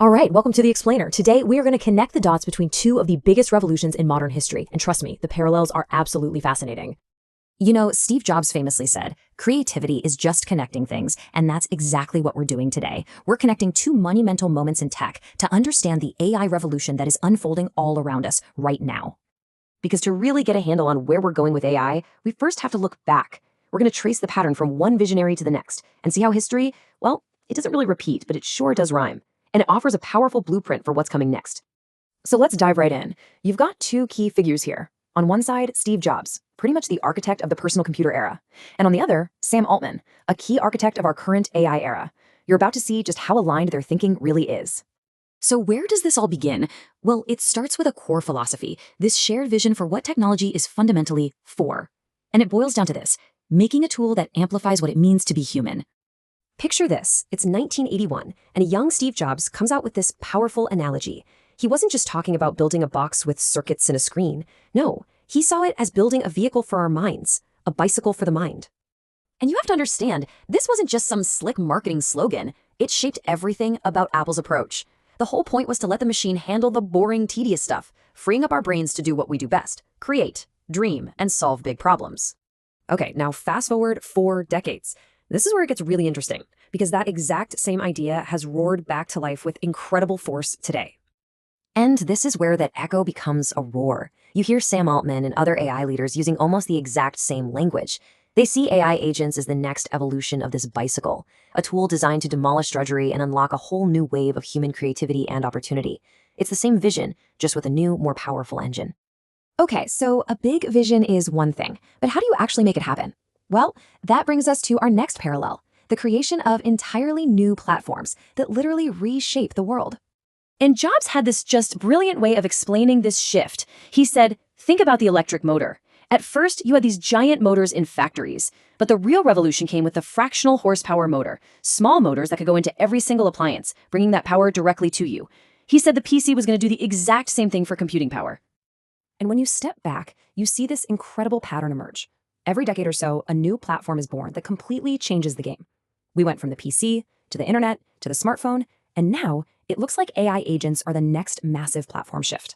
All right, welcome to The Explainer. Today, we are going to connect the dots between two of the biggest revolutions in modern history. And trust me, the parallels are absolutely fascinating. You know, Steve Jobs famously said, creativity is just connecting things, and that's exactly what we're doing today. We're connecting two monumental moments in tech to understand the AI revolution that is unfolding all around us right now. Because to really get a handle on where we're going with AI, we first have to look back. We're going to trace the pattern from one visionary to the next and see how history, well, it doesn't really repeat, but it sure does rhyme. And it offers a powerful blueprint for what's coming next. So let's dive right in. You've got two key figures here. On one side, Steve Jobs, pretty much the architect of the personal computer era. And on the other, Sam Altman, a key architect of our current AI era. You're about to see just how aligned their thinking really is. So where does this all begin? Well, it starts with a core philosophy, this shared vision for what technology is fundamentally for. And it boils down to this, making a tool that amplifies what it means to be human. Picture this, it's 1981, and a young Steve Jobs comes out with this powerful analogy. He wasn't just talking about building a box with circuits and a screen. No, he saw it as building a vehicle for our minds, a bicycle for the mind. And you have to understand, this wasn't just some slick marketing slogan. It shaped everything about Apple's approach. The whole point was to let the machine handle the boring, tedious stuff, freeing up our brains to do what we do best, create, dream, and solve big problems. Okay, now fast forward 4 decades. This is where it gets really interesting, because that exact same idea has roared back to life with incredible force today. And this is where that echo becomes a roar. You hear Sam Altman and other AI leaders using almost the exact same language. They see AI agents as the next evolution of this bicycle, a tool designed to demolish drudgery and unlock a whole new wave of human creativity and opportunity. It's the same vision, just with a new, more powerful engine. Okay, so a big vision is one thing, but how do you actually make it happen? Well, that brings us to our next parallel, the creation of entirely new platforms that literally reshape the world. And Jobs had this just brilliant way of explaining this shift. He said, think about the electric motor. At first, you had these giant motors in factories, but the real revolution came with the fractional horsepower motor, small motors that could go into every single appliance, bringing that power directly to you. He said the PC was going to do the exact same thing for computing power. And when you step back, you see this incredible pattern emerge. Every decade or so, a new platform is born that completely changes the game. We went from the PC, to the internet, to the smartphone, and now it looks like AI agents are the next massive platform shift.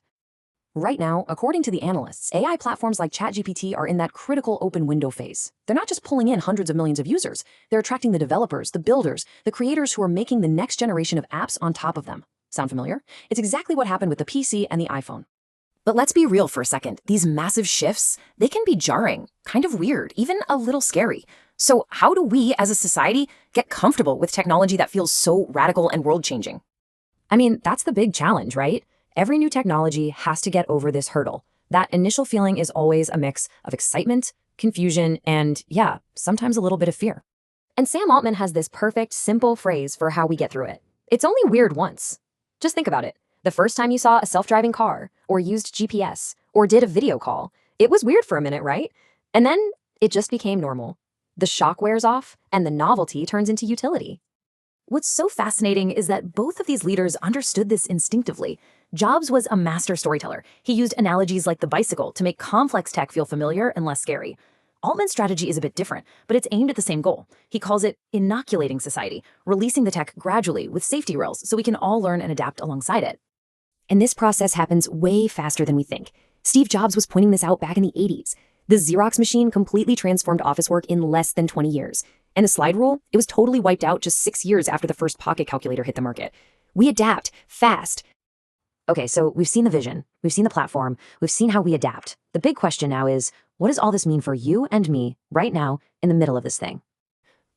Right now, according to the analysts, AI platforms like ChatGPT are in that critical open window phase. They're not just pulling in hundreds of millions of users, they're attracting the developers, the builders, the creators who are making the next generation of apps on top of them. Sound familiar? It's exactly what happened with the PC and the iPhone. But let's be real for a second. These massive shifts, they can be jarring, kind of weird, even a little scary. So how do we, as a society, get comfortable with technology that feels so radical and world-changing? I mean, that's the big challenge, right? Every new technology has to get over this hurdle. That initial feeling is always a mix of excitement, confusion, and yeah, sometimes a little bit of fear. And Sam Altman has this perfect, simple phrase for how we get through it. It's only weird once. Just think about it. The first time you saw a self-driving car, or used GPS, or did a video call, it was weird for a minute, right? And then it just became normal. The shock wears off, and the novelty turns into utility. What's so fascinating is that both of these leaders understood this instinctively. Jobs was a master storyteller. He used analogies like the bicycle to make complex tech feel familiar and less scary. Altman's strategy is a bit different, but it's aimed at the same goal. He calls it inoculating society, releasing the tech gradually with safety rails so we can all learn and adapt alongside it. And this process happens way faster than we think. Steve Jobs was pointing this out back in the 80s. The Xerox machine completely transformed office work in less than 20 years. And the slide rule, it was totally wiped out just 6 years after the first pocket calculator hit the market. We adapt fast. Okay, so we've seen the vision, we've seen the platform, we've seen how we adapt. The big question now is, what does all this mean for you and me right now in the middle of this thing?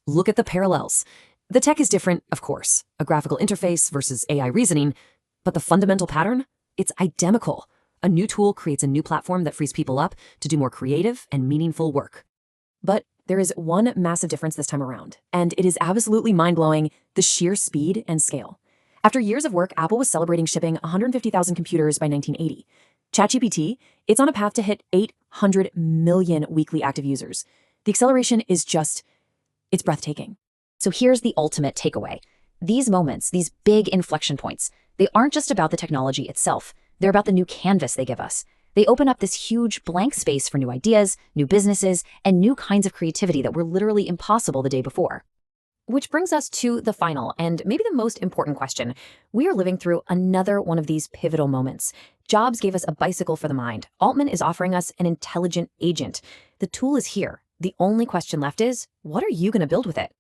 Look at the parallels. The tech is different, of course, a graphical interface versus AI reasoning, but the fundamental pattern, it's identical. A new tool creates a new platform that frees people up to do more creative and meaningful work. But there is one massive difference this time around, and it is absolutely mind-blowing, the sheer speed and scale. After years of work, Apple was celebrating shipping 150,000 computers by 1980. ChatGPT, it's on a path to hit 800 million weekly active users. The acceleration is it's breathtaking. So here's the ultimate takeaway. These moments, these big inflection points, they aren't just about the technology itself. They're about the new canvas they give us. They open up this huge blank space for new ideas, new businesses, and new kinds of creativity that were literally impossible the day before. Which brings us to the final and maybe the most important question. We are living through another one of these pivotal moments. Jobs gave us a bicycle for the mind. Altman is offering us an intelligent agent. The tool is here. The only question left is, what are you going to build with it?